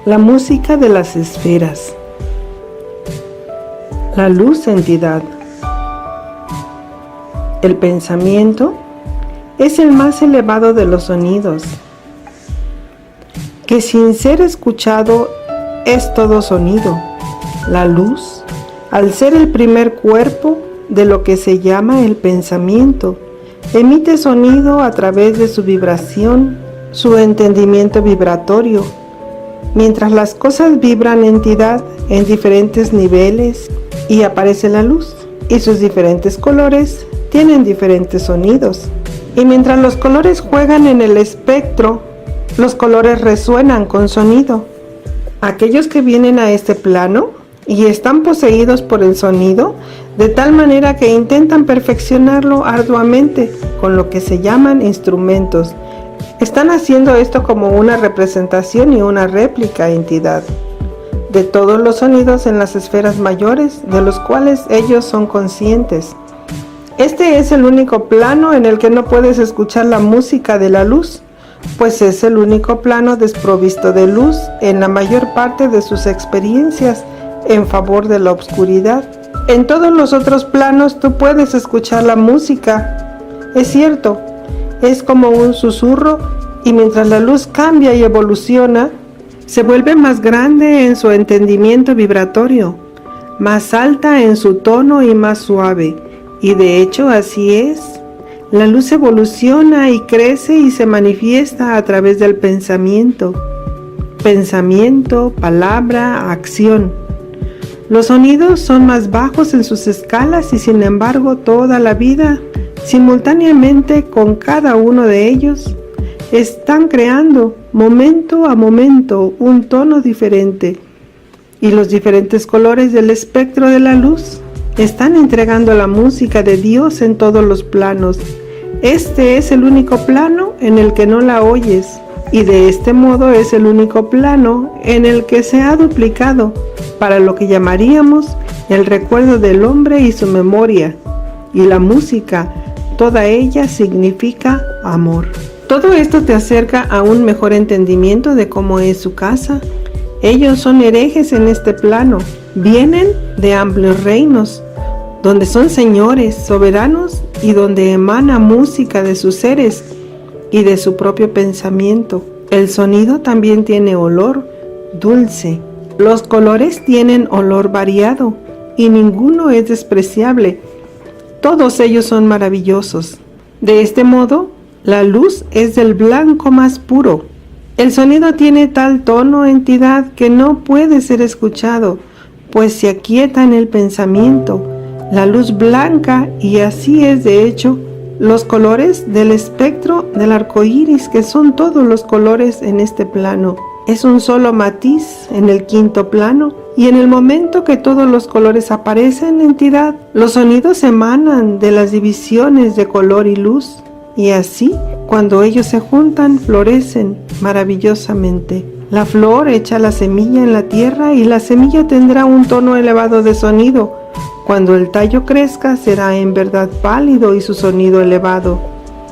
La música de las esferas. La luz entidad. El pensamiento es el más elevado de los sonidos, que sin ser escuchado es todo sonido. La luz, al ser el primer cuerpo de lo que se llama el pensamiento, emite sonido a través de su vibración, su entendimiento vibratorio. Mientras las cosas vibran entidad en diferentes niveles y aparece la luz, y sus diferentes colores tienen diferentes sonidos. Y mientras los colores juegan en el espectro, los colores resuenan con sonido. Aquellos que vienen a este plano y están poseídos por el sonido, de tal manera que intentan perfeccionarlo arduamente con lo que se llaman instrumentos. Están haciendo esto como una representación y una réplica entidad de todos los sonidos en las esferas mayores, de los cuales ellos son conscientes. Este es el único plano en el que no puedes escuchar la música de la luz, pues es el único plano desprovisto de luz en la mayor parte de sus experiencias en favor de la oscuridad. En todos los otros planos tú puedes escuchar la música. Es cierto, es como un susurro, y mientras la luz cambia y evoluciona, se vuelve más grande en su entendimiento vibratorio, más alta en su tono y más suave. Y de hecho así es. La luz evoluciona y crece y se manifiesta a través del pensamiento. Pensamiento, palabra, acción. Los sonidos son más bajos en sus escalas y sin embargo toda la vida, simultáneamente con cada uno de ellos, están creando momento a momento un tono diferente, y los diferentes colores del espectro de la luz están entregando la música de Dios en todos los planos. Este es el único plano en el que no la oyes, y de este modo es el único plano en el que se ha duplicado para lo que llamaríamos el recuerdo del hombre y su memoria, y la música, toda ella significa amor. Todo esto te acerca a un mejor entendimiento de cómo es su casa. Ellos son herejes en este plano, vienen de amplios reinos, donde son señores, soberanos, y donde emana música de sus seres y de su propio pensamiento. El sonido también tiene olor dulce. Los colores tienen olor variado, y ninguno es despreciable. Todos ellos son maravillosos. De este modo, la luz es del blanco más puro. El sonido tiene tal tono, entidad, que no puede ser escuchado, pues se aquieta en el pensamiento. La luz blanca, y así es de hecho, los colores del espectro del arco iris, que son todos los colores en este plano. Es un solo matiz en el quinto plano, y en el momento que todos los colores aparecen, entidad, los sonidos emanan de las divisiones de color y luz. Y así, cuando ellos se juntan, florecen maravillosamente. La flor echa la semilla en la tierra y la semilla tendrá un tono elevado de sonido. Cuando el tallo crezca, será en verdad pálido y su sonido elevado,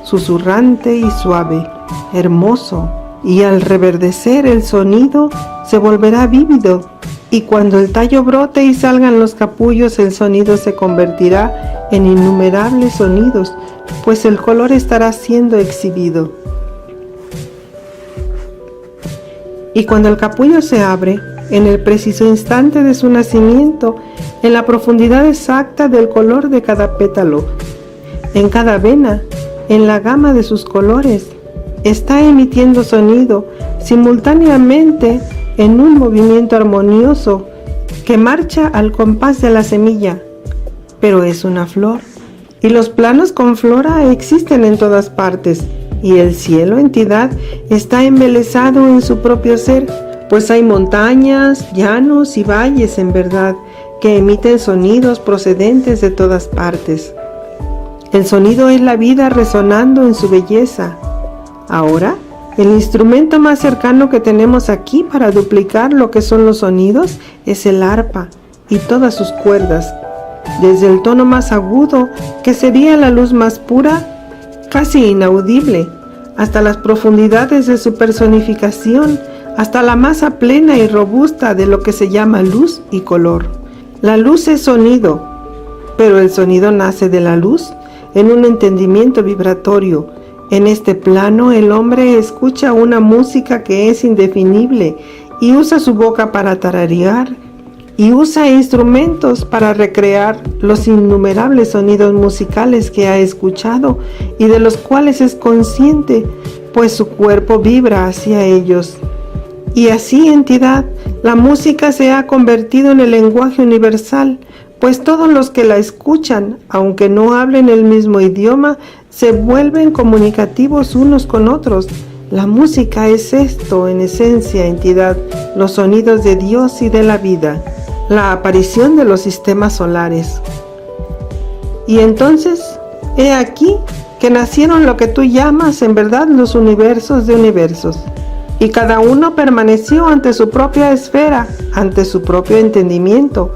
susurrante y suave, hermoso. Y al reverdecer el sonido, se volverá vívido. Y cuando el tallo brote y salgan los capullos, el sonido se convertirá en innumerables sonidos, pues el color estará siendo exhibido. Y cuando el capullo se abre, en el preciso instante de su nacimiento, en la profundidad exacta del color de cada pétalo, en cada vena, en la gama de sus colores, está emitiendo sonido simultáneamente en un movimiento armonioso que marcha al compás de la semilla, pero es una flor. Y los planos con flora existen en todas partes, y el cielo, entidad, está embelesado en su propio ser, pues hay montañas, llanos y valles en verdad, que emiten sonidos procedentes de todas partes. El sonido es la vida resonando en su belleza. Ahora, el instrumento más cercano que tenemos aquí para duplicar lo que son los sonidos es el arpa y todas sus cuerdas. Desde el tono más agudo, que sería la luz más pura, casi inaudible, hasta las profundidades de su personificación, hasta la masa plena y robusta de lo que se llama luz y color. La luz es sonido, pero el sonido nace de la luz en un entendimiento vibratorio. En este plano el hombre escucha una música que es indefinible y usa su boca para tararear y usa instrumentos para recrear los innumerables sonidos musicales que ha escuchado y de los cuales es consciente, pues su cuerpo vibra hacia ellos. Y así, entidad, la música se ha convertido en el lenguaje universal, pues todos los que la escuchan, aunque no hablen el mismo idioma, se vuelven comunicativos unos con otros. La música es esto, en esencia, entidad, los sonidos de Dios y de la vida, la aparición de los sistemas solares. Y entonces, he aquí que nacieron lo que tú llamas en verdad los universos de universos, y cada uno permaneció ante su propia esfera, ante su propio entendimiento.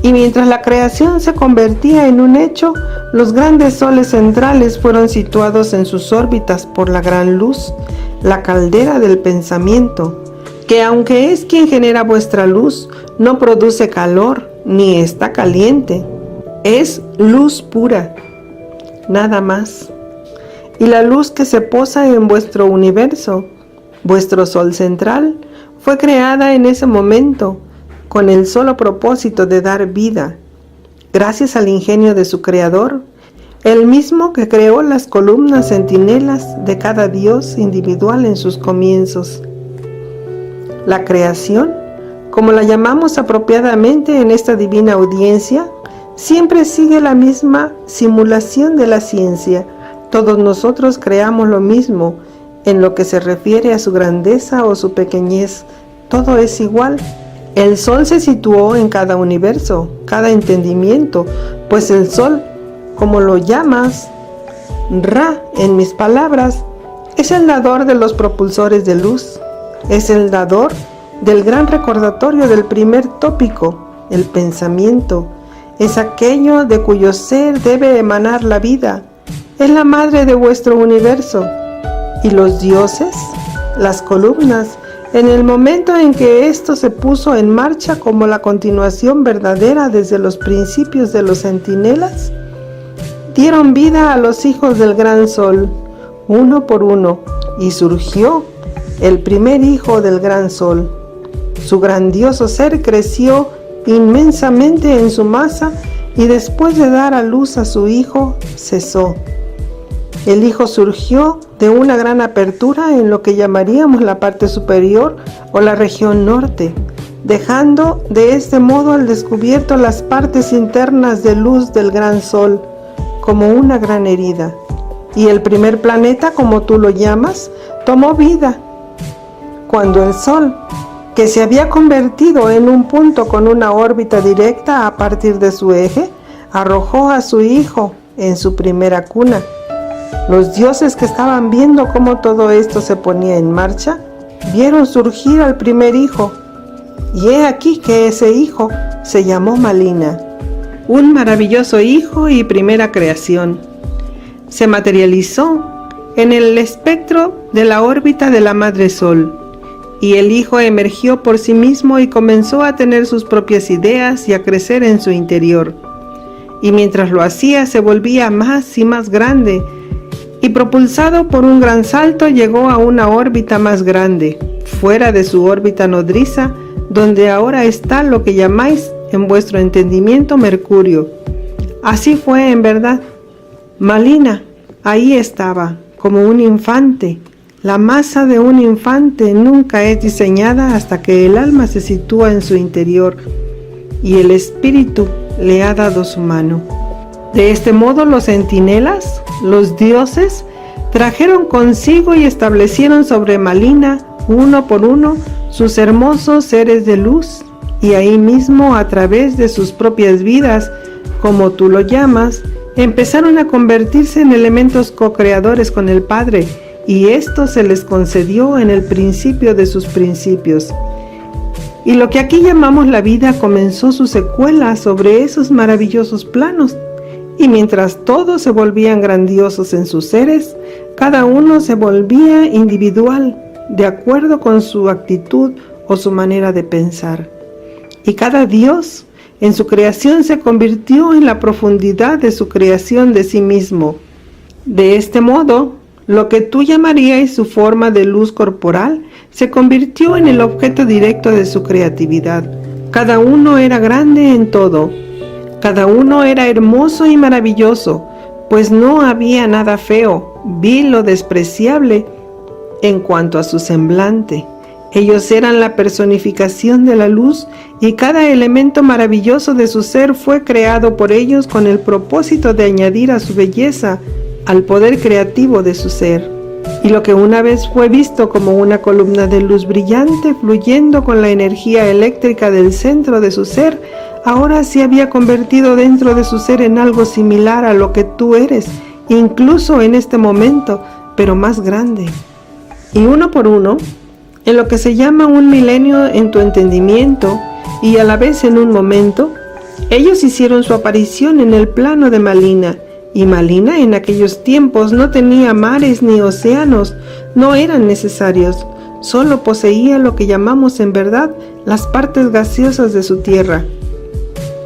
Y mientras la creación se convertía en un hecho, los grandes soles centrales fueron situados en sus órbitas por la gran luz, la caldera del pensamiento, que aunque es quien genera vuestra luz, no produce calor ni está caliente. Es luz pura, nada más. Y la luz que se posa en vuestro universo, vuestro sol central, fue creada en ese momento, con el solo propósito de dar vida, gracias al ingenio de su creador, el mismo que creó las columnas centinelas de cada dios individual en sus comienzos. La creación, como la llamamos apropiadamente en esta divina audiencia, siempre sigue la misma simulación de la ciencia. Todos nosotros creamos lo mismo en lo que se refiere a su grandeza o su pequeñez. Todo es igual. El sol se situó en cada universo, cada entendimiento, pues el sol, como lo llamas, Ra, en mis palabras, es el dador de los propulsores de luz, es el dador del gran recordatorio del primer tópico, el pensamiento, es aquello de cuyo ser debe emanar la vida, es la madre de vuestro universo. Y los dioses, las columnas, en el momento en que esto se puso en marcha como la continuación verdadera desde los principios de los centinelas, dieron vida a los hijos del gran sol, uno por uno, y surgió el primer hijo del gran sol. Su grandioso ser creció inmensamente en su masa y después de dar a luz a su hijo, cesó. El hijo surgió de una gran apertura en lo que llamaríamos la parte superior o la región norte, dejando de este modo al descubierto las partes internas de luz del gran sol, como una gran herida. Y el primer planeta, como tú lo llamas, tomó vida, cuando el sol, que se había convertido en un punto con una órbita directa a partir de su eje, arrojó a su hijo en su primera cuna. Los dioses que estaban viendo cómo todo esto se ponía en marcha, vieron surgir al primer hijo, y he aquí que ese hijo se llamó Malina, un maravilloso hijo y primera creación. Se materializó en el espectro de la órbita de la Madre Sol, y el hijo emergió por sí mismo y comenzó a tener sus propias ideas y a crecer en su interior. Y mientras lo hacía se volvía más y más grande, y propulsado por un gran salto llegó a una órbita más grande, fuera de su órbita nodriza, donde ahora está lo que llamáis en vuestro entendimiento Mercurio. Así fue en verdad. Malina ahí estaba, como un infante. La masa de un infante nunca es diseñada hasta que el alma se sitúa en su interior y el espíritu le ha dado su mano. De este modo los centinelas, los dioses, trajeron consigo y establecieron sobre Malina, uno por uno, sus hermosos seres de luz, y ahí mismo, a través de sus propias vidas, como tú lo llamas, empezaron a convertirse en elementos co-creadores con el Padre, y esto se les concedió en el principio de sus principios. Y lo que aquí llamamos la vida comenzó su secuela sobre esos maravillosos planos. Y mientras todos se volvían grandiosos en sus seres, cada uno se volvía individual, de acuerdo con su actitud o su manera de pensar. Y cada Dios en su creación se convirtió en la profundidad de su creación de sí mismo. De este modo, lo que tú llamarías su forma de luz corporal se convirtió en el objeto directo de su creatividad. Cada uno era grande en todo. Cada uno era hermoso y maravilloso, pues no había nada feo, vil o despreciable en cuanto a su semblante. Ellos eran la personificación de la luz y cada elemento maravilloso de su ser fue creado por ellos con el propósito de añadir a su belleza al poder creativo de su ser. Y lo que una vez fue visto como una columna de luz brillante fluyendo con la energía eléctrica del centro de su ser, ahora se había convertido dentro de su ser en algo similar a lo que tú eres, incluso en este momento, pero más grande. Y uno por uno, en lo que se llama un milenio en tu entendimiento y a la vez en un momento, ellos hicieron su aparición en el plano de Malina. Y Malina en aquellos tiempos no tenía mares ni océanos, no eran necesarios, solo poseía lo que llamamos en verdad las partes gaseosas de su tierra.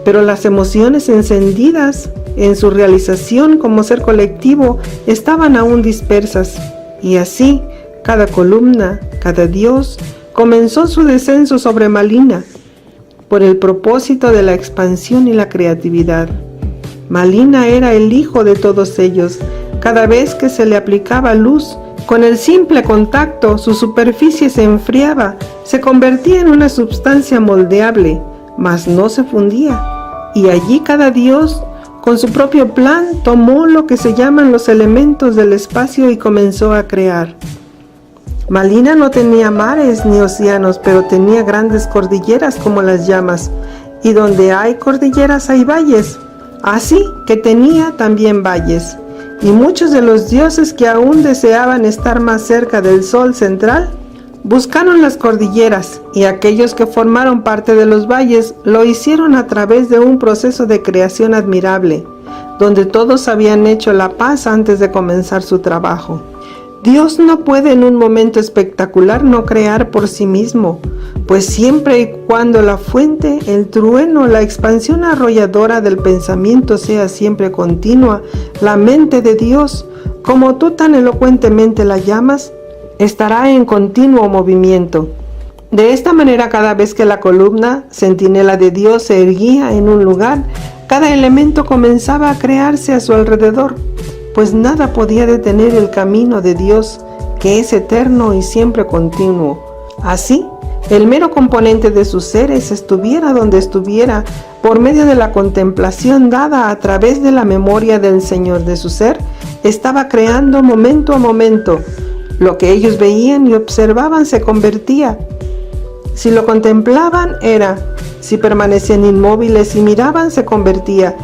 Pero las emociones encendidas en su realización como ser colectivo estaban aún dispersas, y así cada columna, cada dios, comenzó su descenso sobre Malina, por el propósito de la expansión y la creatividad. Malina era el hijo de todos ellos. Cada vez que se le aplicaba luz, con el simple contacto, su superficie se enfriaba, se convertía en una sustancia moldeable, mas no se fundía. Y allí cada dios, con su propio plan, tomó lo que se llaman los elementos del espacio y comenzó a crear. Malina no tenía mares ni océanos, pero tenía grandes cordilleras como las llamas, y donde hay cordilleras hay valles. Así que tenía también valles, y muchos de los dioses que aún deseaban estar más cerca del sol central, buscaron las cordilleras, y aquellos que formaron parte de los valles lo hicieron a través de un proceso de creación admirable, donde todos habían hecho la paz antes de comenzar su trabajo. Dios no puede en un momento espectacular no crear por sí mismo, pues siempre y cuando la fuente, el trueno, la expansión arrolladora del pensamiento sea siempre continua, la mente de Dios, como tú tan elocuentemente la llamas, estará en continuo movimiento. De esta manera, cada vez que la columna, centinela de Dios, se erguía en un lugar, cada elemento comenzaba a crearse a su alrededor, pues nada podía detener el camino de Dios, que es eterno y siempre continuo. Así, el mero componente de sus seres, estuviera donde estuviera, por medio de la contemplación dada a través de la memoria del Señor de su ser, estaba creando momento a momento. Lo que ellos veían y observaban se convertía. Si lo contemplaban era, si permanecían inmóviles y miraban se convertía.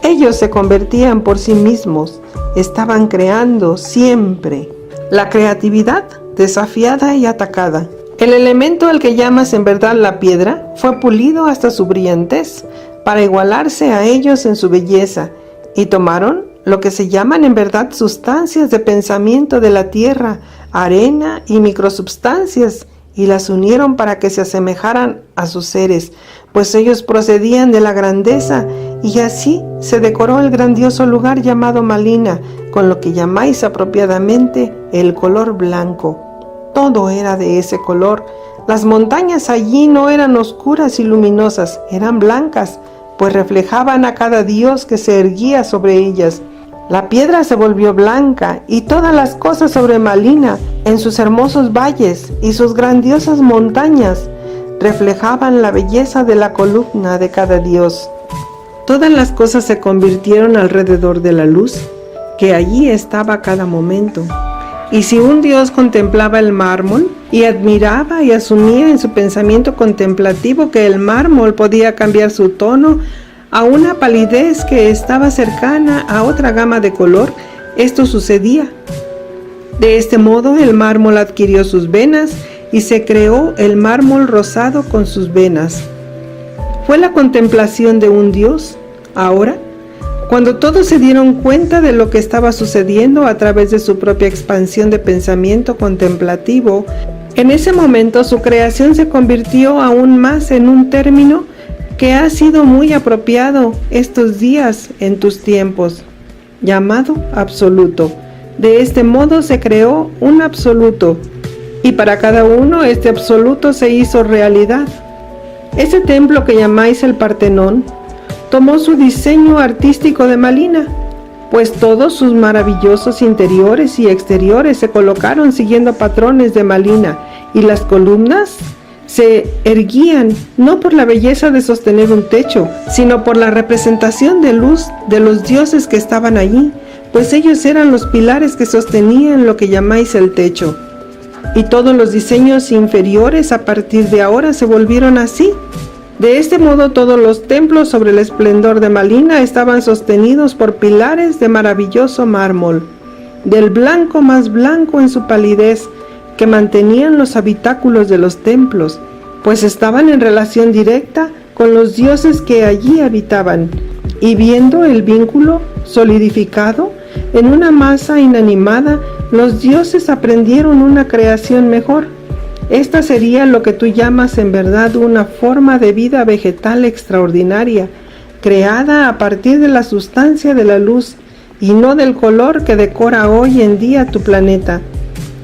Ellos se convertían por sí mismos. Estaban creando siempre. La creatividad desafiada y atacada. El elemento al que llamas en verdad la piedra fue pulido hasta su brillantez para igualarse a ellos en su belleza, y tomaron lo que se llaman en verdad sustancias de pensamiento de la tierra, arena y microsubstancias, y las unieron para que se asemejaran a sus seres, pues ellos procedían de la grandeza, y así se decoró el grandioso lugar llamado Malina, con lo que llamáis apropiadamente el color blanco. Todo era de ese color. Las montañas allí no eran oscuras y luminosas, eran blancas, pues reflejaban a cada dios que se erguía sobre ellas. La piedra se volvió blanca, y todas las cosas sobre Malina, en sus hermosos valles y sus grandiosas montañas, reflejaban la belleza de la columna de cada dios. Todas las cosas se convirtieron alrededor de la luz, que allí estaba a cada momento. Y si un dios contemplaba el mármol y admiraba y asumía en su pensamiento contemplativo que el mármol podía cambiar su tono a una palidez que estaba cercana a otra gama de color, esto sucedía. De este modo el mármol adquirió sus venas y se creó el mármol rosado con sus venas. Fue la contemplación de un dios. Ahora, cuando todos se dieron cuenta de lo que estaba sucediendo a través de su propia expansión de pensamiento contemplativo, En ese momento su creación se convirtió aún más en un término que ha sido muy apropiado estos días en tus tiempos, llamado absoluto. De este modo se creó un absoluto, y para cada uno este absoluto se hizo realidad. Ese templo que llamáis el Partenón tomó su diseño artístico de Malina, pues todos sus maravillosos interiores y exteriores se colocaron siguiendo patrones de Malina, y las columnas se erguían no por la belleza de sostener un techo, sino por la representación de luz de los dioses que estaban allí, pues ellos eran los pilares que sostenían lo que llamáis el techo. Y todos los diseños inferiores a partir de ahora se volvieron así. De este modo todos los templos sobre el esplendor de Malina estaban sostenidos por pilares de maravilloso mármol, del blanco más blanco en su palidez, que mantenían los habitáculos de los templos, pues estaban en relación directa con los dioses que allí habitaban, y viendo el vínculo solidificado en una masa inanimada, los dioses aprendieron una creación mejor. Esta sería lo que tú llamas en verdad una forma de vida vegetal extraordinaria, creada a partir de la sustancia de la luz y no del color que decora hoy en día tu planeta,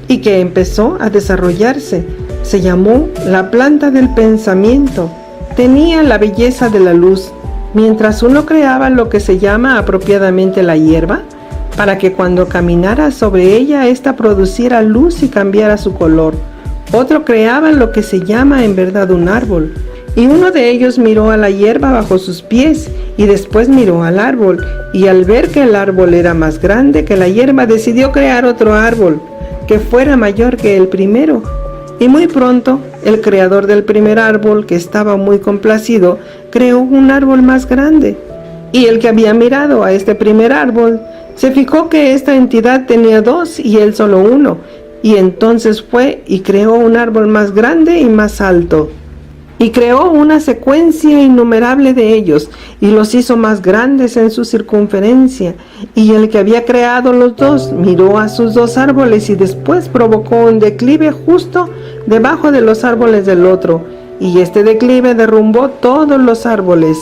y que empezó a desarrollarse. Se llamó la planta del pensamiento. Tenía la belleza de la luz, mientras uno creaba lo que se llama apropiadamente la hierba, para que cuando caminara sobre ella, ésta produciera luz y cambiara su color. Otro creaba lo que se llama en verdad un árbol, y uno de ellos miró a la hierba bajo sus pies, y después miró al árbol, y al ver que el árbol era más grande que la hierba, decidió crear otro árbol, que fuera mayor que el primero. Y muy pronto, el creador del primer árbol, que estaba muy complacido, creó un árbol más grande. Y el que había mirado a este primer árbol, se fijó que esta entidad tenía dos y él solo uno, y entonces fue y creó un árbol más grande y más alto. Y creó una secuencia innumerable de ellos, y los hizo más grandes en su circunferencia. Y el que había creado los dos miró a sus dos árboles, y después provocó un declive justo debajo de los árboles del otro, y este declive derrumbó todos los árboles.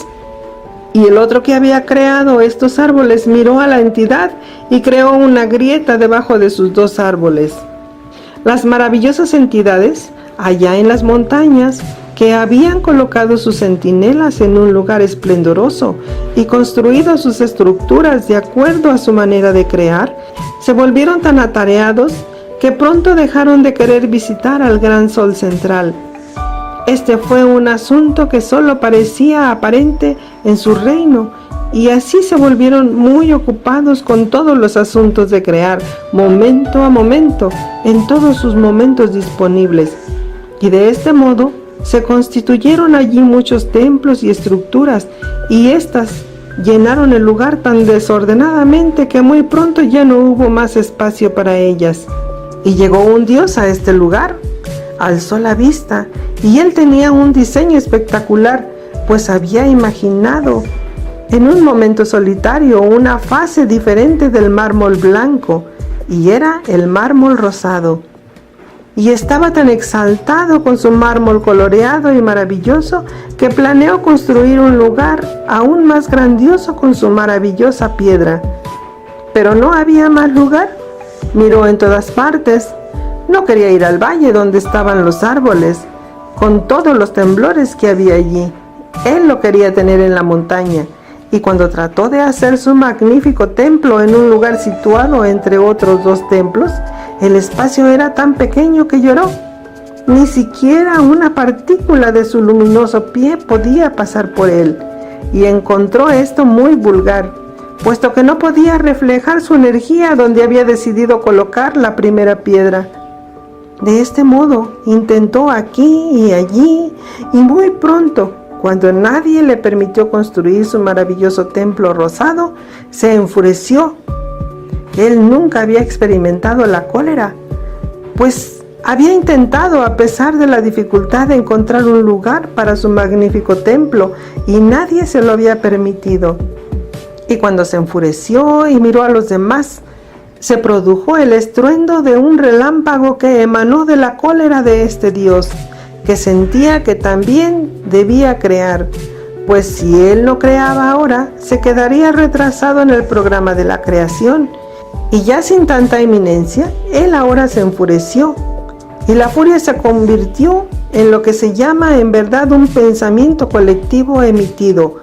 Y el otro que había creado estos árboles miró a la entidad y creó una grieta debajo de sus dos árboles. Las maravillosas entidades, allá en las montañas, que habían colocado sus centinelas en un lugar esplendoroso y construido sus estructuras de acuerdo a su manera de crear, se volvieron tan atareados que pronto dejaron de querer visitar al gran sol central. Este fue un asunto que solo parecía aparente en su reino, y así se volvieron muy ocupados con todos los asuntos de crear, momento a momento, en todos sus momentos disponibles. Y de este modo, se constituyeron allí muchos templos y estructuras, y éstas llenaron el lugar tan desordenadamente que muy pronto ya no hubo más espacio para ellas. Y llegó un dios a este lugar, alzó la vista, y él tenía un diseño espectacular, pues había imaginado en un momento solitario una fase diferente del mármol blanco, y era el mármol rosado. Y estaba tan exaltado con su mármol coloreado y maravilloso que planeó construir un lugar aún más grandioso con su maravillosa piedra. Pero no había más lugar. Miró en todas partes. No quería ir al valle donde estaban los árboles, con todos los temblores que había allí. Él lo quería tener en la montaña. Y cuando trató de hacer su magnífico templo en un lugar situado entre otros dos templos, el espacio era tan pequeño que lloró. Ni siquiera una partícula de su luminoso pie podía pasar por él, y encontró esto muy vulgar, puesto que no podía reflejar su energía donde había decidido colocar la primera piedra. De este modo, intentó aquí y allí, y muy pronto, cuando nadie le permitió construir su maravilloso templo rosado, se enfureció. Él nunca había experimentado la cólera, pues había intentado, a pesar de la dificultad, de encontrar un lugar para su magnífico templo, y nadie se lo había permitido. Y cuando se enfureció y miró a los demás, se produjo el estruendo de un relámpago que emanó de la cólera de este Dios, que sentía que también debía crear, pues si él no creaba ahora, se quedaría retrasado en el programa de la creación, y ya sin tanta eminencia, él ahora se enfureció, y la furia se convirtió en lo que se llama en verdad un pensamiento colectivo emitido,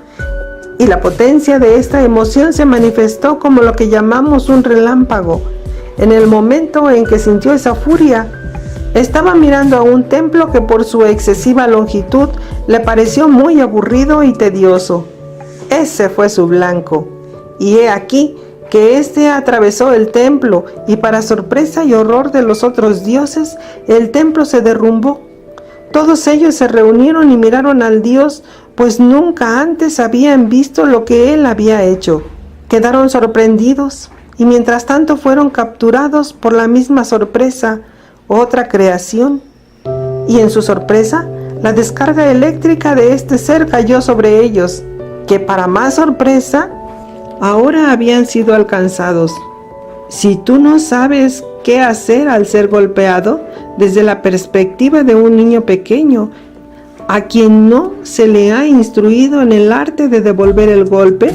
y la potencia de esta emoción se manifestó como lo que llamamos un relámpago. En el momento en que sintió esa furia, estaba mirando a un templo que por su excesiva longitud le pareció muy aburrido y tedioso. Ese fue su blanco, y he aquí que éste atravesó el templo, y para sorpresa y horror de los otros dioses, el templo se derrumbó. Todos ellos se reunieron y miraron al Dios, pues nunca antes habían visto lo que él había hecho. Quedaron sorprendidos, y mientras tanto fueron capturados por la misma sorpresa, otra creación. Y en su sorpresa, la descarga eléctrica de este ser cayó sobre ellos, que para más sorpresa, ahora habían sido alcanzados. Si tú no sabes qué hacer al ser golpeado, desde la perspectiva de un niño pequeño, a quien no se le ha instruido en el arte de devolver el golpe,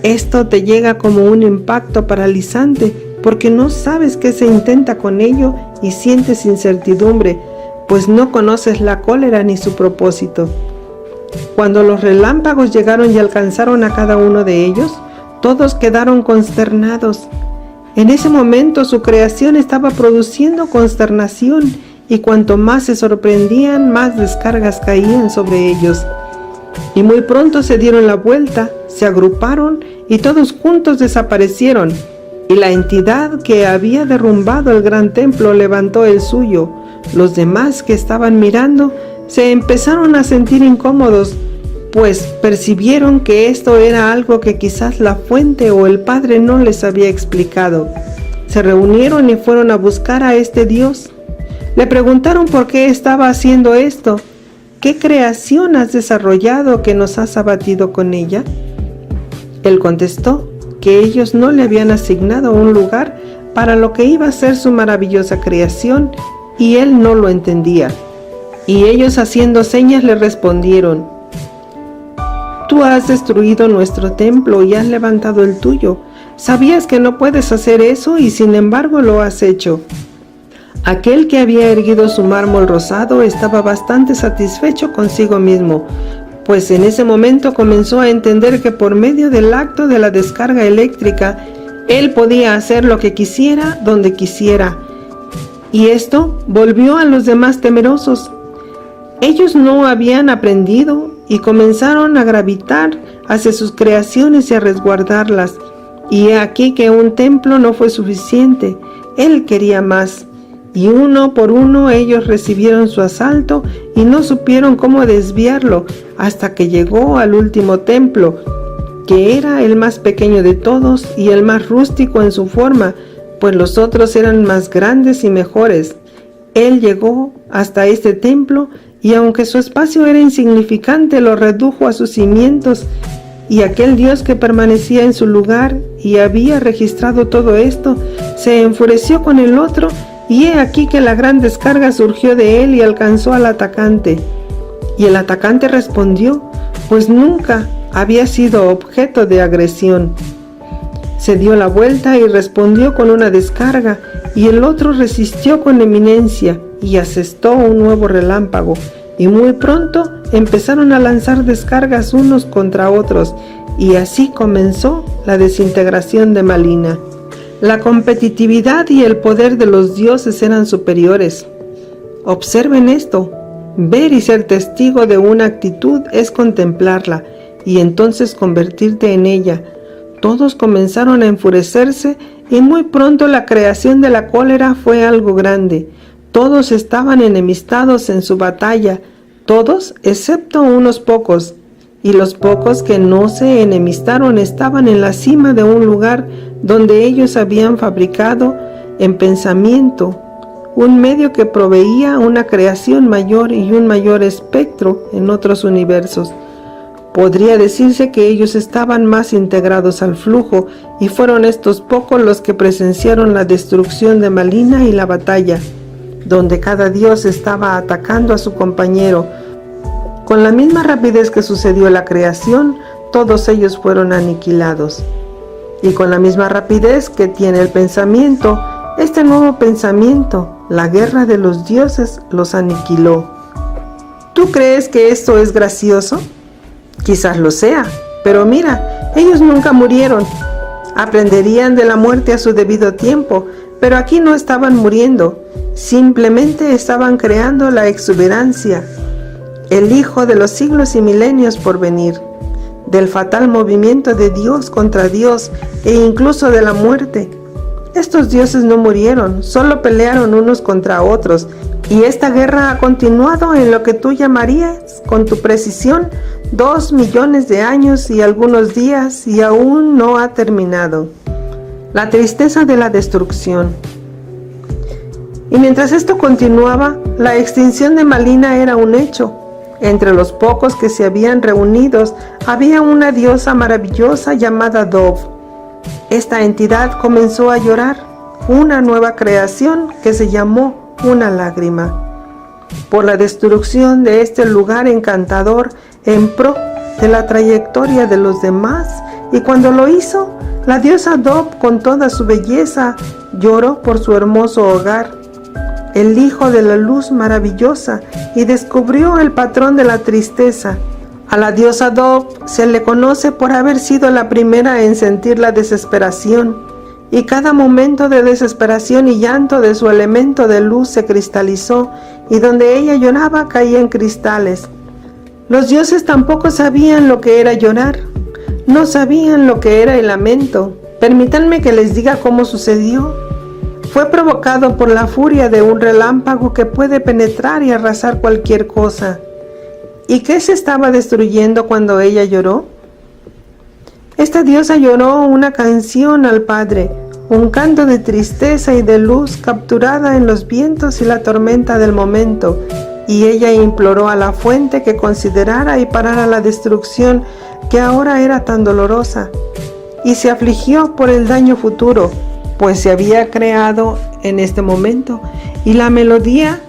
esto te llega como un impacto paralizante, porque no sabes qué se intenta con ello y sientes incertidumbre, pues no conoces la cólera ni su propósito. Cuando los relámpagos llegaron y alcanzaron a cada uno de ellos, todos quedaron consternados. En ese momento su creación estaba produciendo consternación, y cuanto más se sorprendían, más descargas caían sobre ellos. Y muy pronto se dieron la vuelta, se agruparon y todos juntos desaparecieron. Y la entidad que había derrumbado el gran templo levantó el suyo. Los demás que estaban mirando se empezaron a sentir incómodos, pues percibieron que esto era algo que quizás la fuente o el Padre no les había explicado. Se reunieron y fueron a buscar a este Dios. Le preguntaron por qué estaba haciendo esto. ¿Qué creación has desarrollado que nos has abatido con ella? Él contestó que ellos no le habían asignado un lugar para lo que iba a ser su maravillosa creación, y él no lo entendía. Y ellos, haciendo señas, le respondieron: Tú has destruido nuestro templo y has levantado el tuyo. Sabías que no puedes hacer eso y sin embargo lo has hecho. Aquel que había erguido su mármol rosado estaba bastante satisfecho consigo mismo, pues en ese momento comenzó a entender que por medio del acto de la descarga eléctrica, él podía hacer lo que quisiera, donde quisiera. Y esto volvió a los demás temerosos. Ellos no habían aprendido y comenzaron a gravitar hacia sus creaciones y a resguardarlas. Y he aquí que un templo no fue suficiente, él quería más. Y uno por uno ellos recibieron su asalto y no supieron cómo desviarlo hasta que llegó al último templo, que era el más pequeño de todos y el más rústico en su forma, pues los otros eran más grandes y mejores. Él llegó hasta este templo y aunque su espacio era insignificante, lo redujo a sus cimientos, y aquel Dios que permanecía en su lugar y había registrado todo esto, se enfureció con el otro. Y he aquí que la gran descarga surgió de él y alcanzó al atacante. Y el atacante respondió, pues nunca había sido objeto de agresión. Se dio la vuelta y respondió con una descarga, y el otro resistió con eminencia y asestó un nuevo relámpago. Y muy pronto empezaron a lanzar descargas unos contra otros, y así comenzó la desintegración de Malina. La competitividad y el poder de los dioses eran superiores. Observen esto. Ver y ser testigo de una actitud es contemplarla y entonces convertirte en ella. Todos comenzaron a enfurecerse y muy pronto la creación de la cólera fue algo grande. Todos estaban enemistados en su batalla, todos excepto unos pocos. Y los pocos que no se enemistaron estaban en la cima de un lugar donde ellos habían fabricado en pensamiento un medio que proveía una creación mayor y un mayor espectro en otros universos. Podría decirse que ellos estaban más integrados al flujo y fueron estos pocos los que presenciaron la destrucción de Malina y la batalla, donde cada dios estaba atacando a su compañero. Con la misma rapidez que sucedió la creación, todos ellos fueron aniquilados. Y con la misma rapidez que tiene el pensamiento, este nuevo pensamiento, la guerra de los dioses, los aniquiló. ¿Tú crees que esto es gracioso? Quizás lo sea, pero mira, ellos nunca murieron. Aprenderían de la muerte a su debido tiempo, pero aquí no estaban muriendo, simplemente estaban creando la exuberancia, el hijo de los siglos y milenios por venir, del fatal movimiento de Dios contra Dios e incluso de la muerte. Estos dioses no murieron, solo pelearon unos contra otros, y esta guerra ha continuado en lo que tú llamarías, con tu precisión, 2 millones de años y algunos días, y aún no ha terminado. La tristeza de la destrucción. Y mientras esto continuaba, la extinción de Malina era un hecho. Entre los pocos que se habían reunido, había una diosa maravillosa llamada Dov. Esta entidad comenzó a llorar, una nueva creación que se llamó una lágrima, por la destrucción de este lugar encantador en pro de la trayectoria de los demás. Y cuando lo hizo, la diosa Dov, con toda su belleza, lloró por su hermoso hogar, el hijo de la luz maravillosa, y descubrió el patrón de la tristeza. A la diosa Dov se le conoce por haber sido la primera en sentir la desesperación, y cada momento de desesperación y llanto de su elemento de luz se cristalizó, y donde ella lloraba caían cristales. Los dioses tampoco sabían lo que era llorar, no sabían lo que era el lamento. Permítanme que les diga cómo sucedió. Fue provocado por la furia de un relámpago que puede penetrar y arrasar cualquier cosa. ¿Y qué se estaba destruyendo cuando ella lloró? Esta diosa lloró una canción al Padre, un canto de tristeza y de luz capturada en los vientos y la tormenta del momento, y ella imploró a la fuente que considerara y parara la destrucción que ahora era tan dolorosa, y se afligió por el daño futuro, pues se había creado en este momento, y la melodía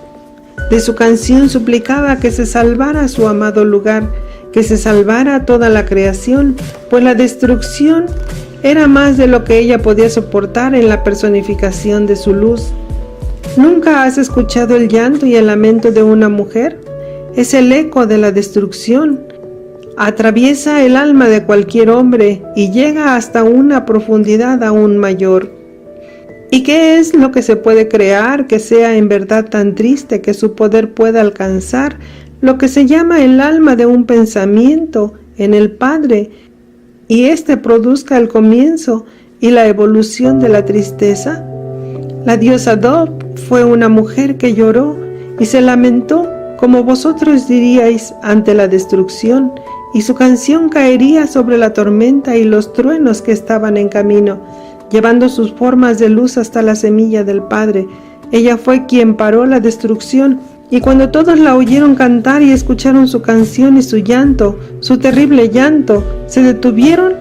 de su canción suplicaba que se salvara su amado lugar, que se salvara toda la creación, pues la destrucción era más de lo que ella podía soportar en la personificación de su luz. ¿Nunca has escuchado el llanto y el lamento de una mujer? Es el eco de la destrucción. Atraviesa el alma de cualquier hombre y llega hasta una profundidad aún mayor. ¿Y qué es lo que se puede crear que sea en verdad tan triste que su poder pueda alcanzar lo que se llama el alma de un pensamiento en el Padre, y éste produzca el comienzo y la evolución de la tristeza? La diosa Dov fue una mujer que lloró y se lamentó, como vosotros diríais, ante la destrucción, y su canción caería sobre la tormenta y los truenos que estaban en camino, llevando sus formas de luz hasta la semilla del Padre. Ella fue quien paró la destrucción, y cuando todos la oyeron cantar y escucharon su canción y su llanto, su terrible llanto, se detuvieron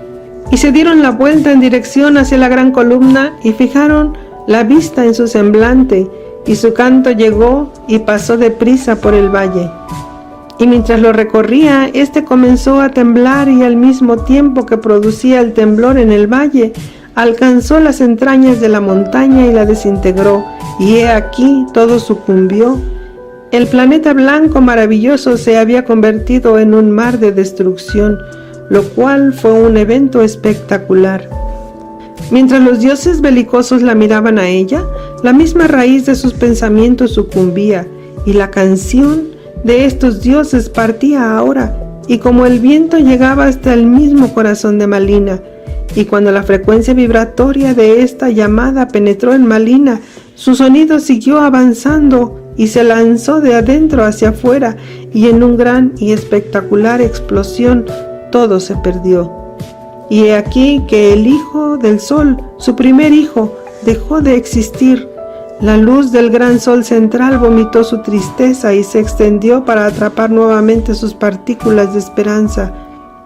y se dieron la vuelta en dirección hacia la gran columna y fijaron la vista en su semblante, y su canto llegó y pasó deprisa por el valle. Y mientras lo recorría, éste comenzó a temblar, y al mismo tiempo que producía el temblor en el valle, alcanzó las entrañas de la montaña y la desintegró, y he aquí todo sucumbió. El planeta blanco maravilloso se había convertido en un mar de destrucción, lo cual fue un evento espectacular. Mientras los dioses belicosos la miraban a ella, la misma raíz de sus pensamientos sucumbía, y la canción de estos dioses partía ahora, y como el viento llegaba hasta el mismo corazón de Malina, y cuando la frecuencia vibratoria de esta llamada penetró en Malina, su sonido siguió avanzando y se lanzó de adentro hacia afuera, y en un gran y espectacular explosión todo se perdió. Y he aquí que el hijo del sol, su primer hijo, dejó de existir. La luz del gran sol central vomitó su tristeza y se extendió para atrapar nuevamente sus partículas de esperanza.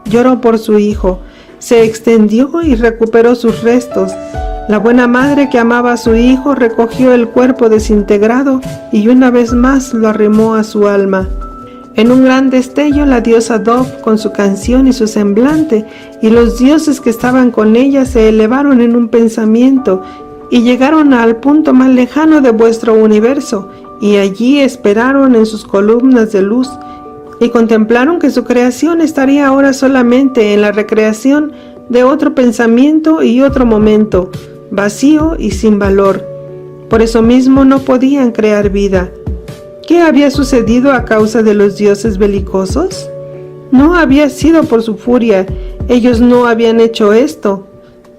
lloró por su hijo, se extendió y recuperó sus restos. La buena madre que amaba a su hijo recogió el cuerpo desintegrado y una vez más lo arrimó a su alma. En un gran destello, la diosa Dove, con su canción y su semblante, y los dioses que estaban con ella se elevaron en un pensamiento y llegaron al punto más lejano de vuestro universo, y allí esperaron en sus columnas de luz, y contemplaron que su creación estaría ahora solamente en la recreación de otro pensamiento y otro momento, vacío y sin valor. Por eso mismo no podían crear vida. ¿Qué había sucedido a causa de los dioses belicosos? No había sido por su furia, ellos no habían hecho esto.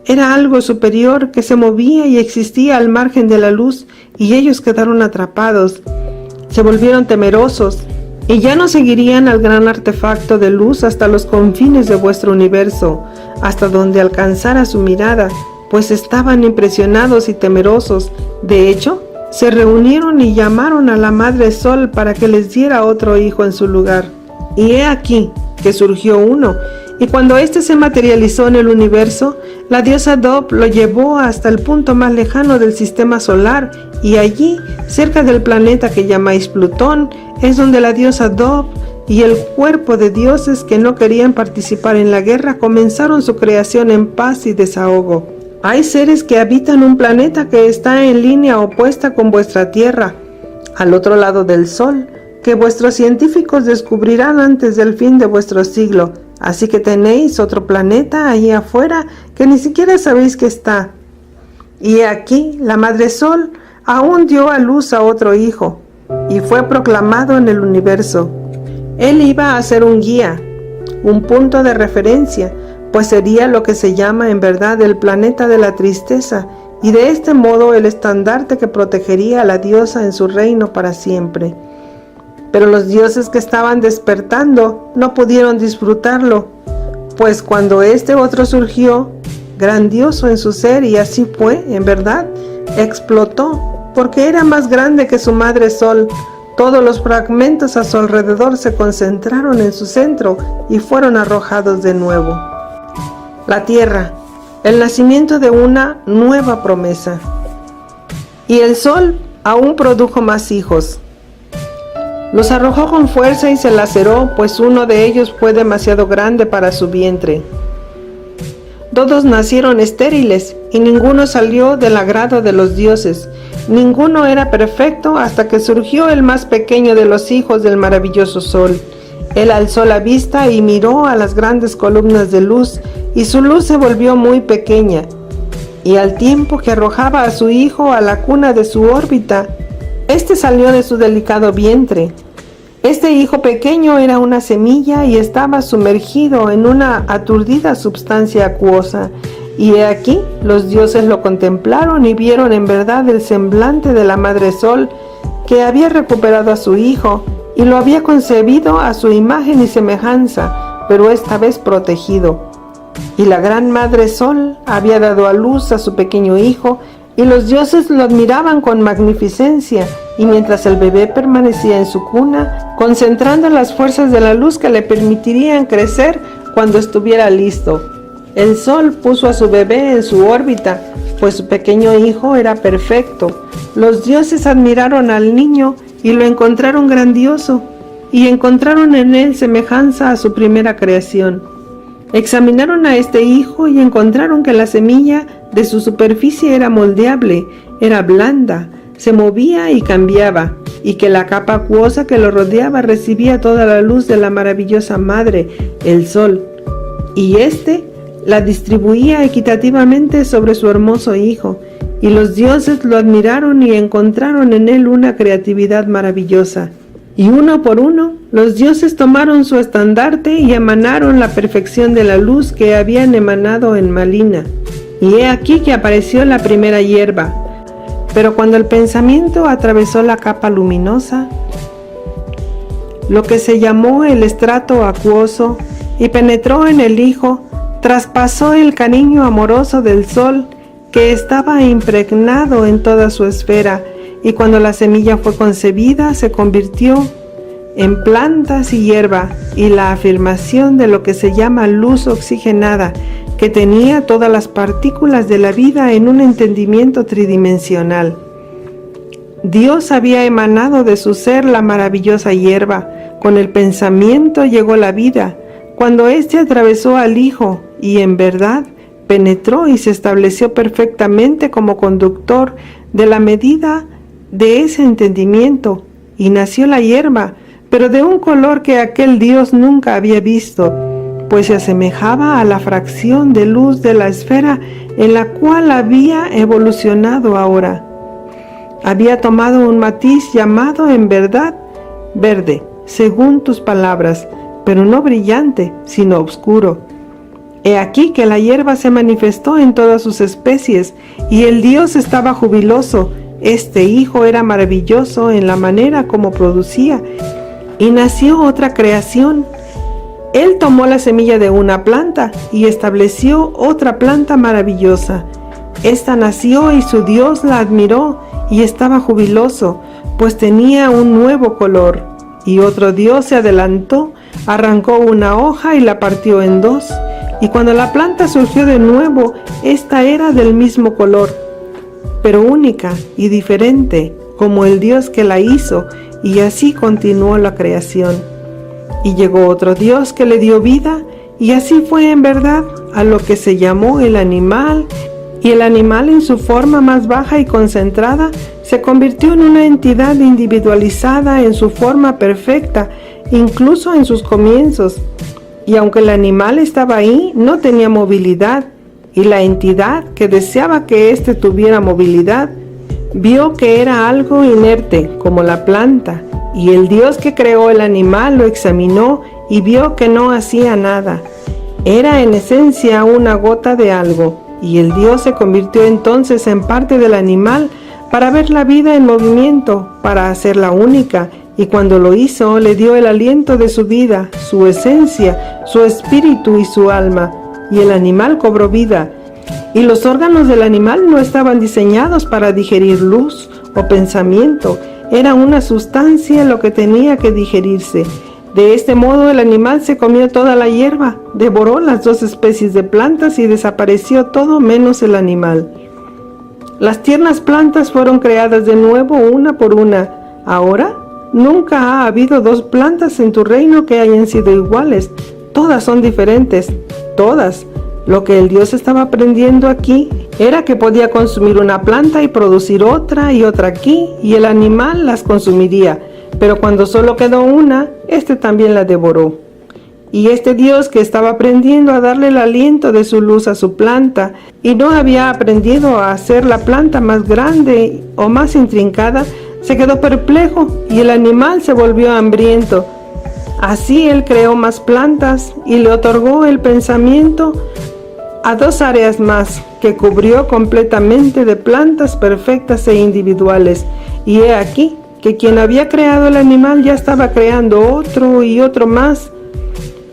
Era algo superior que se movía y existía al margen de la luz, y ellos quedaron atrapados. Se volvieron temerosos, y ya no seguirían al gran artefacto de luz hasta los confines de vuestro universo, hasta donde alcanzara su mirada, pues estaban impresionados y temerosos. De hecho, se reunieron y llamaron a la Madre Sol para que les diera otro hijo en su lugar. Y he aquí que surgió uno, y cuando éste se materializó en el universo, la diosa Dove lo llevó hasta el punto más lejano del sistema solar, y allí, cerca del planeta que llamáis Plutón, es donde la diosa Dove y el cuerpo de dioses que no querían participar en la guerra comenzaron su creación en paz y desahogo. Hay seres que habitan un planeta que está en línea opuesta con vuestra Tierra, al otro lado del Sol, que vuestros científicos descubrirán antes del fin de vuestro siglo. Así que tenéis otro planeta ahí afuera que ni siquiera sabéis que está. Y aquí la Madre Sol aún dio a luz a otro hijo, y fue proclamado en el universo. Él iba a ser un guía, un punto de referencia, pues sería lo que se llama en verdad el planeta de la tristeza, y de este modo el estandarte que protegería a la diosa en su reino para siempre. Pero los dioses que estaban despertando no pudieron disfrutarlo, pues cuando este otro surgió, grandioso en su ser, y así fue, en verdad, explotó, porque era más grande que su Madre Sol. Todos los fragmentos a su alrededor se concentraron en su centro y fueron arrojados de nuevo. La Tierra, el nacimiento de una nueva promesa. Y el Sol aún produjo más hijos. Los arrojó con fuerza y se laceró, pues uno de ellos fue demasiado grande para su vientre. Todos nacieron estériles, y ninguno salió del agrado de los dioses. Ninguno era perfecto hasta que surgió el más pequeño de los hijos del maravilloso Sol. Él alzó la vista y miró a las grandes columnas de luz, y su luz se volvió muy pequeña. Y al tiempo que arrojaba a su hijo a la cuna de su órbita, este salió de su delicado vientre. Este hijo pequeño era una semilla y estaba sumergido en una aturdida substancia acuosa. Y he aquí, los dioses lo contemplaron y vieron en verdad el semblante de la Madre Sol, que había recuperado a su hijo y lo había concebido a su imagen y semejanza, pero esta vez protegido. Y la gran Madre Sol había dado a luz a su pequeño hijo, y los dioses lo admiraban con magnificencia, y mientras el bebé permanecía en su cuna, concentrando las fuerzas de la luz que le permitirían crecer cuando estuviera listo, el Sol puso a su bebé en su órbita, pues su pequeño hijo era perfecto. Los dioses admiraron al niño y lo encontraron grandioso, y encontraron en él semejanza a su primera creación. Examinaron a este hijo y encontraron que la semilla de su superficie era moldeable, era blanda, se movía y cambiaba, y que la capa acuosa que lo rodeaba recibía toda la luz de la maravillosa madre, el Sol, y éste la distribuía equitativamente sobre su hermoso hijo, y los dioses lo admiraron y encontraron en él una creatividad maravillosa. Y uno por uno, los dioses tomaron su estandarte y emanaron la perfección de la luz que habían emanado en Malina. Y he aquí que apareció la primera hierba. Pero cuando el pensamiento atravesó la capa luminosa, lo que se llamó el estrato acuoso, y penetró en el hijo, traspasó el cariño amoroso del Sol, que estaba impregnado en toda su esfera, y cuando la semilla fue concebida, se convirtió en plantas y hierba, y la afirmación de lo que se llama luz oxigenada, que tenía todas las partículas de la vida en un entendimiento tridimensional. Dios había emanado de su ser la maravillosa hierba. Con el pensamiento llegó la vida, cuando éste atravesó al Hijo y en verdad penetró y se estableció perfectamente como conductor de la medida de ese entendimiento, y nació la hierba, pero de un color que aquel Dios nunca había visto, pues se asemejaba a la fracción de luz de la esfera en la cual había evolucionado ahora. Había tomado un matiz llamado en verdad verde, según tus palabras, pero no brillante, sino oscuro. He aquí que la hierba se manifestó en todas sus especies, y el Dios estaba jubiloso. Este Hijo era maravilloso en la manera como producía, y nació otra creación. Él tomó la semilla de una planta y estableció otra planta maravillosa. Esta nació y su Dios la admiró y estaba jubiloso, pues tenía un nuevo color. Y otro Dios se adelantó, arrancó una hoja y la partió en dos. Y cuando la planta surgió de nuevo, esta era del mismo color, pero única y diferente, como el Dios que la hizo, y así continuó la creación. Y llegó otro Dios que le dio vida, y así fue en verdad a lo que se llamó el animal, y el animal en su forma más baja y concentrada se convirtió en una entidad individualizada en su forma perfecta, incluso en sus comienzos. Y aunque el animal estaba ahí, no tenía movilidad, y la entidad que deseaba que éste tuviera movilidad, vio que era algo inerte, como la planta, y el Dios que creó el animal lo examinó y vio que no hacía nada. Era en esencia una gota de algo, y el Dios se convirtió entonces en parte del animal para ver la vida en movimiento, para hacerla única, y cuando lo hizo, le dio el aliento de su vida, su esencia, su espíritu y su alma, y el animal cobró vida. Y los órganos del animal no estaban diseñados para digerir luz o pensamiento, era una sustancia lo que tenía que digerirse. De este modo el animal se comió toda la hierba, devoró las dos especies de plantas y desapareció todo menos el animal. Las tiernas plantas fueron creadas de nuevo una por una. Ahora, nunca ha habido dos plantas en tu reino que hayan sido iguales. Todas son diferentes, todas. Lo que el Dios estaba aprendiendo aquí era que podía consumir una planta y producir otra y otra aquí, y el animal las consumiría. Pero cuando solo quedó una, este también la devoró. Y este Dios que estaba aprendiendo a darle el aliento de su luz a su planta, y no había aprendido a hacer la planta más grande o más intrincada, se quedó perplejo y el animal se volvió hambriento. Así él creó más plantas y le otorgó el pensamiento a dos áreas más, que cubrió completamente de plantas perfectas e individuales. Y he aquí que quien había creado el animal ya estaba creando otro y otro más.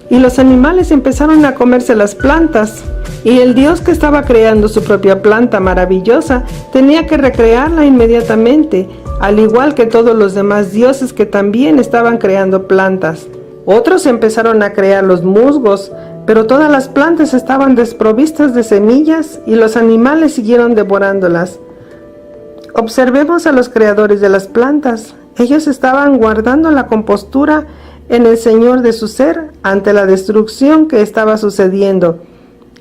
Y los animales empezaron a comerse las plantas, y el Dios que estaba creando su propia planta maravillosa tenía que recrearla inmediatamente, al igual que todos los demás dioses que también estaban creando plantas. Otros empezaron a crear los musgos, pero todas las plantas estaban desprovistas de semillas y los animales siguieron devorándolas. Observemos a los creadores de las plantas. Ellos estaban guardando la compostura en el Señor de su ser ante la destrucción que estaba sucediendo.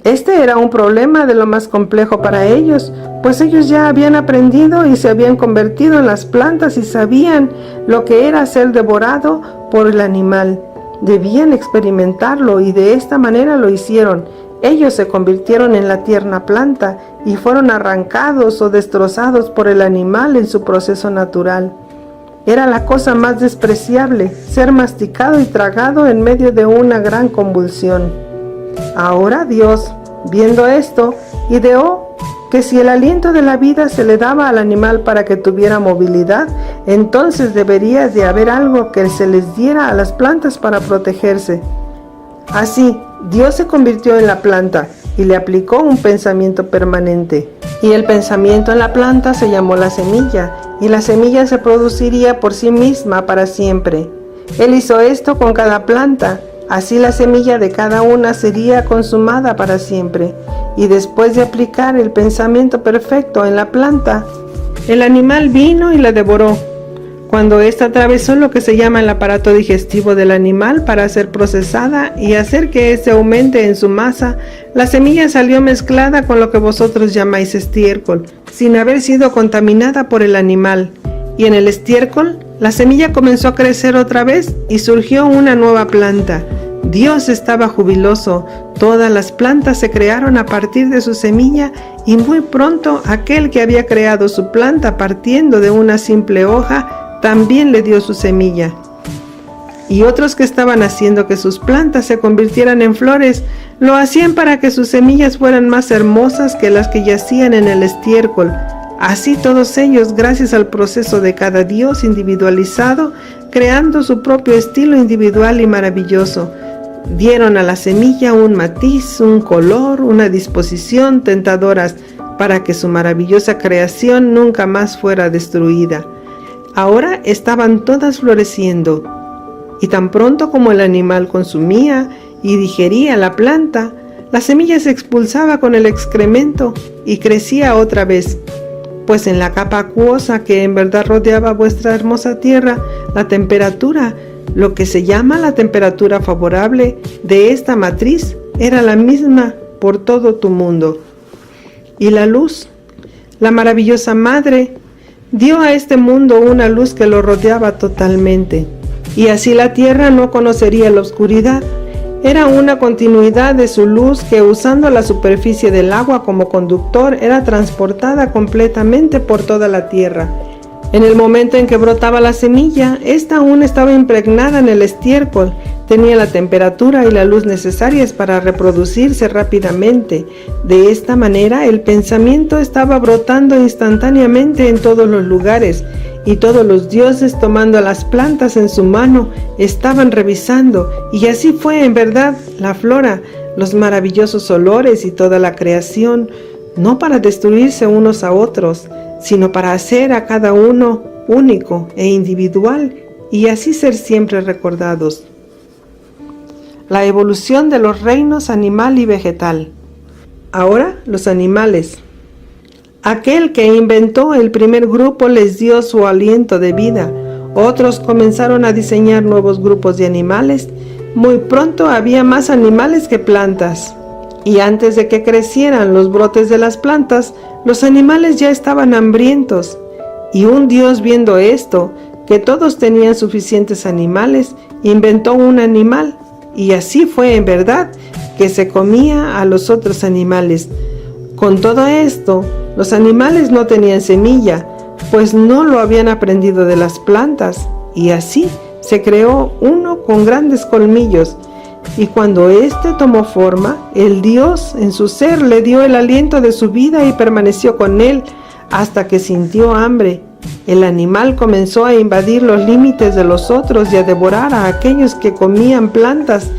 Este era un problema de lo más complejo para ellos, pues ellos ya habían aprendido y se habían convertido en las plantas y sabían lo que era ser devorado por el animal. Debían experimentarlo y de esta manera lo hicieron. Ellos se convirtieron en la tierna planta y fueron arrancados o destrozados por el animal en su proceso natural. Era la cosa más despreciable, ser masticado y tragado en medio de una gran convulsión. Ahora Dios, viendo esto, ideó que si el aliento de la vida se le daba al animal para que tuviera movilidad, entonces debería de haber algo que se les diera a las plantas para protegerse. Así, Dios se convirtió en la planta y le aplicó un pensamiento permanente. Y el pensamiento en la planta se llamó la semilla, y la semilla se produciría por sí misma para siempre. Él hizo esto con cada planta. Así la semilla de cada una sería consumada para siempre. Y después de aplicar el pensamiento perfecto en la planta, el animal vino y la devoró. Cuando ésta atravesó lo que se llama el aparato digestivo del animal para ser procesada y hacer que éste aumente en su masa, la semilla salió mezclada con lo que vosotros llamáis estiércol, sin haber sido contaminada por el animal. Y en el estiércol, la semilla comenzó a crecer otra vez y surgió una nueva planta. Dios estaba jubiloso. Todas las plantas se crearon a partir de su semilla y muy pronto aquel que había creado su planta partiendo de una simple hoja también le dio su semilla. Y otros que estaban haciendo que sus plantas se convirtieran en flores, lo hacían para que sus semillas fueran más hermosas que las que yacían en el estiércol. Así todos ellos, gracias al proceso de cada Dios individualizado, creando su propio estilo individual y maravilloso, dieron a la semilla un matiz, un color, una disposición tentadoras para que su maravillosa creación nunca más fuera destruida. Ahora estaban todas floreciendo, y tan pronto como el animal consumía y digería la planta, la semilla se expulsaba con el excremento y crecía otra vez, pues en la capa acuosa que en verdad rodeaba vuestra hermosa tierra, la temperatura, lo que se llama la temperatura favorable de esta matriz, era la misma por todo tu mundo. Y la luz, la maravillosa madre, dio a este mundo una luz que lo rodeaba totalmente, y así la tierra no conocería la oscuridad. Era una continuidad de su luz que, usando la superficie del agua como conductor, era transportada completamente por toda la tierra. En el momento en que brotaba la semilla, esta aún estaba impregnada en el estiércol, tenía la temperatura y la luz necesarias para reproducirse rápidamente. De esta manera, el pensamiento estaba brotando instantáneamente en todos los lugares, y todos los dioses, tomando las plantas en su mano, estaban revisando, y así fue en verdad la flora, los maravillosos olores y toda la creación, no para destruirse unos a otros, sino para hacer a cada uno único e individual, y así ser siempre recordados. La evolución de los reinos animal y vegetal. Ahora los animales. Aquel que inventó el primer grupo les dio su aliento de vida. Otros comenzaron a diseñar nuevos grupos de animales. Muy pronto había más animales que plantas. Y antes de que crecieran los brotes de las plantas, los animales ya estaban hambrientos. Y un Dios, viendo esto, que todos tenían suficientes animales, inventó un animal. Y así fue en verdad que se comía a los otros animales. Con todo esto, los animales no tenían semilla, pues no lo habían aprendido de las plantas. Y así se creó uno con grandes colmillos. Y cuando éste tomó forma, el Dios en su ser le dio el aliento de su vida y permaneció con él hasta que sintió hambre. El animal comenzó a invadir los límites de los otros y a devorar a aquellos que comían plantas,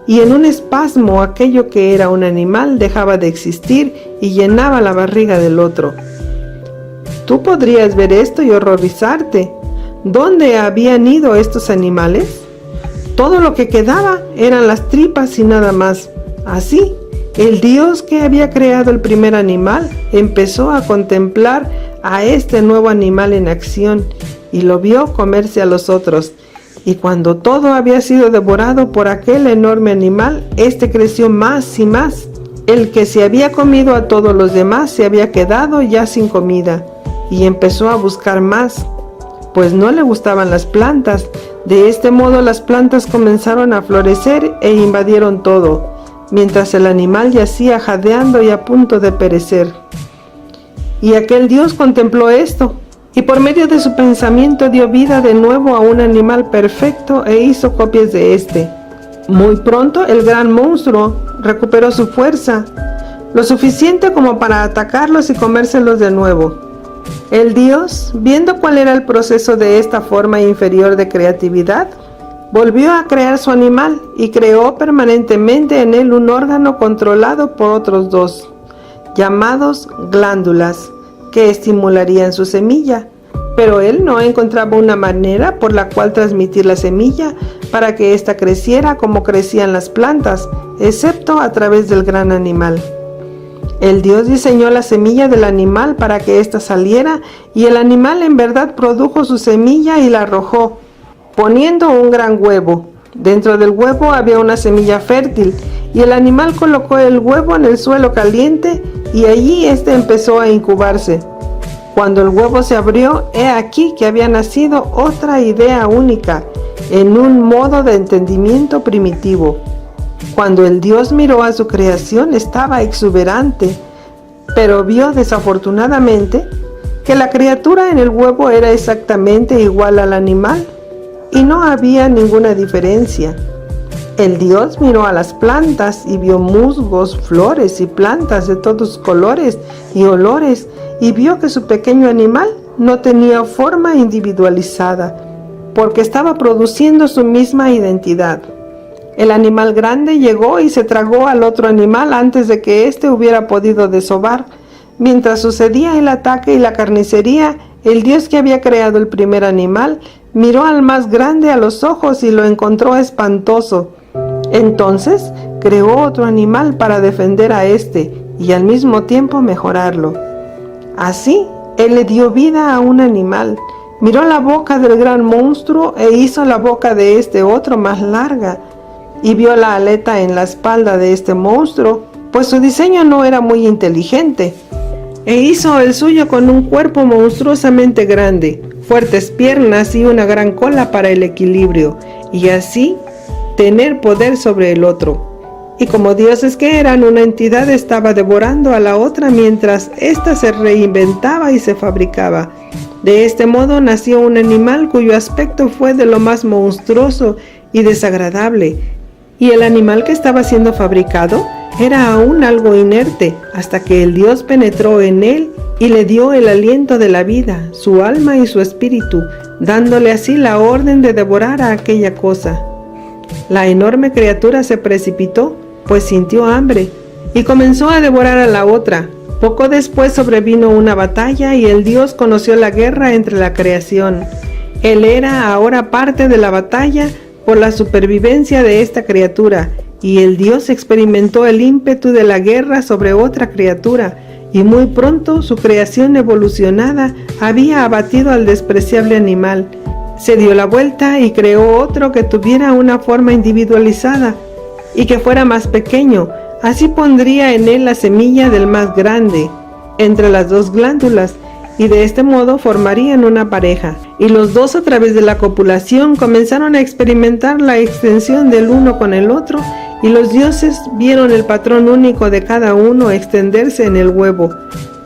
y en un espasmo aquello que era un animal dejaba de existir y llenaba la barriga del otro. Tú podrías ver esto y horrorizarte. ¿Dónde habían ido estos animales? Todo lo que quedaba eran las tripas y nada más. Así, el Dios que había creado el primer animal empezó a contemplar a este nuevo animal en acción y lo vio comerse a los otros. Y cuando todo había sido devorado por aquel enorme animal, este creció más y más. El que se había comido a todos los demás se había quedado ya sin comida y empezó a buscar más, pues no le gustaban las plantas. De este modo las plantas comenzaron a florecer e invadieron todo, mientras el animal yacía jadeando y a punto de perecer. Y aquel Dios contempló esto, y por medio de su pensamiento dio vida de nuevo a un animal perfecto e hizo copias de este. Muy pronto el gran monstruo recuperó su fuerza, lo suficiente como para atacarlos y comérselos de nuevo. El Dios, viendo cuál era el proceso de esta forma inferior de creatividad, volvió a crear su animal y creó permanentemente en él un órgano controlado por otros dos, llamados glándulas, que estimularían su semilla, pero él no encontraba una manera por la cual transmitir la semilla para que ésta creciera como crecían las plantas, excepto a través del gran animal. El Dios diseñó la semilla del animal para que ésta saliera, y el animal en verdad produjo su semilla y la arrojó, poniendo un gran huevo. Dentro del huevo había una semilla fértil, y el animal colocó el huevo en el suelo caliente, y allí éste empezó a incubarse. Cuando el huevo se abrió, he aquí que había nacido otra idea única, en un modo de entendimiento primitivo. Cuando el Dios miró a su creación, estaba exuberante, pero vio desafortunadamente que la criatura en el huevo era exactamente igual al animal y no había ninguna diferencia. El Dios miró a las plantas y vio musgos, flores y plantas de todos colores y olores, y vio que su pequeño animal no tenía forma individualizada, porque estaba produciendo su misma identidad. El animal grande llegó y se tragó al otro animal antes de que éste hubiera podido desovar. Mientras sucedía el ataque y la carnicería, el Dios que había creado el primer animal miró al más grande a los ojos y lo encontró espantoso. Entonces creó otro animal para defender a este y al mismo tiempo mejorarlo. Así, él le dio vida a un animal, miró la boca del gran monstruo e hizo la boca de este otro más larga, y vio la aleta en la espalda de este monstruo, pues su diseño no era muy inteligente, e hizo el suyo con un cuerpo monstruosamente grande, fuertes piernas y una gran cola para el equilibrio, y así tener poder sobre el otro. Y como dioses que eran, una entidad estaba devorando a la otra mientras ésta se reinventaba y se fabricaba. De este modo nació un animal cuyo aspecto fue de lo más monstruoso y desagradable, y el animal que estaba siendo fabricado era aún algo inerte, hasta que el Dios penetró en él y le dio el aliento de la vida, su alma y su espíritu, dándole así la orden de devorar a aquella cosa. La enorme criatura se precipitó, pues sintió hambre, y comenzó a devorar a la otra. Poco después sobrevino una batalla y el Dios conoció la guerra entre la creación. Él era ahora parte de la batalla por la supervivencia de esta criatura, y el Dios experimentó el ímpetu de la guerra sobre otra criatura, y muy pronto su creación evolucionada había abatido al despreciable animal. Se dio la vuelta y creó otro que tuviera una forma individualizada y que fuera más pequeño. Así pondría en él la semilla del más grande entre las dos glándulas, y de este modo formarían una pareja. Y los dos, a través de la copulación, comenzaron a experimentar la extensión del uno con el otro, y los dioses vieron el patrón único de cada uno extenderse en el huevo,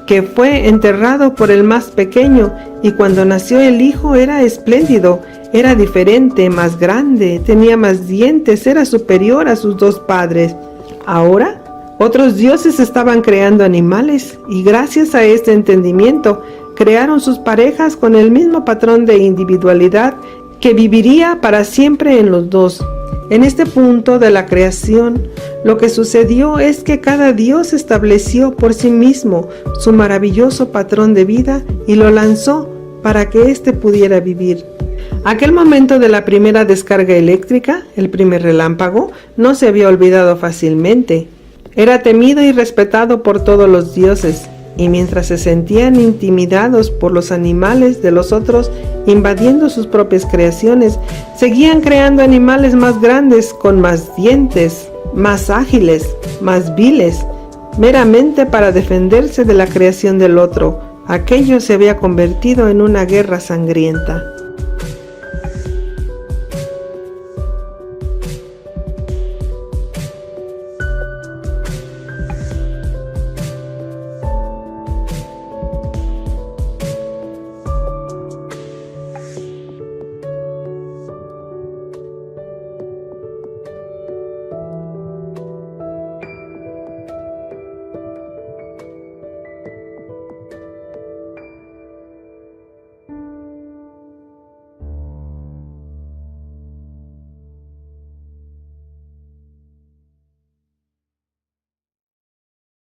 que fue enterrado por el más pequeño, y cuando nació el hijo era espléndido, era diferente, más grande, tenía más dientes, era superior a sus dos padres. Ahora, otros dioses estaban creando animales, y gracias a este entendimiento, crearon sus parejas con el mismo patrón de individualidad que viviría para siempre en los dos. En este punto de la creación, lo que sucedió es que cada dios estableció por sí mismo su maravilloso patrón de vida y lo lanzó para que éste pudiera vivir. Aquel momento de la primera descarga eléctrica, el primer relámpago, no se había olvidado fácilmente. Era temido y respetado por todos los dioses, y mientras se sentían intimidados por los animales de los otros invadiendo sus propias creaciones, seguían creando animales más grandes, con más dientes, más ágiles, más viles, meramente para defenderse de la creación del otro. Aquello se había convertido en una guerra sangrienta.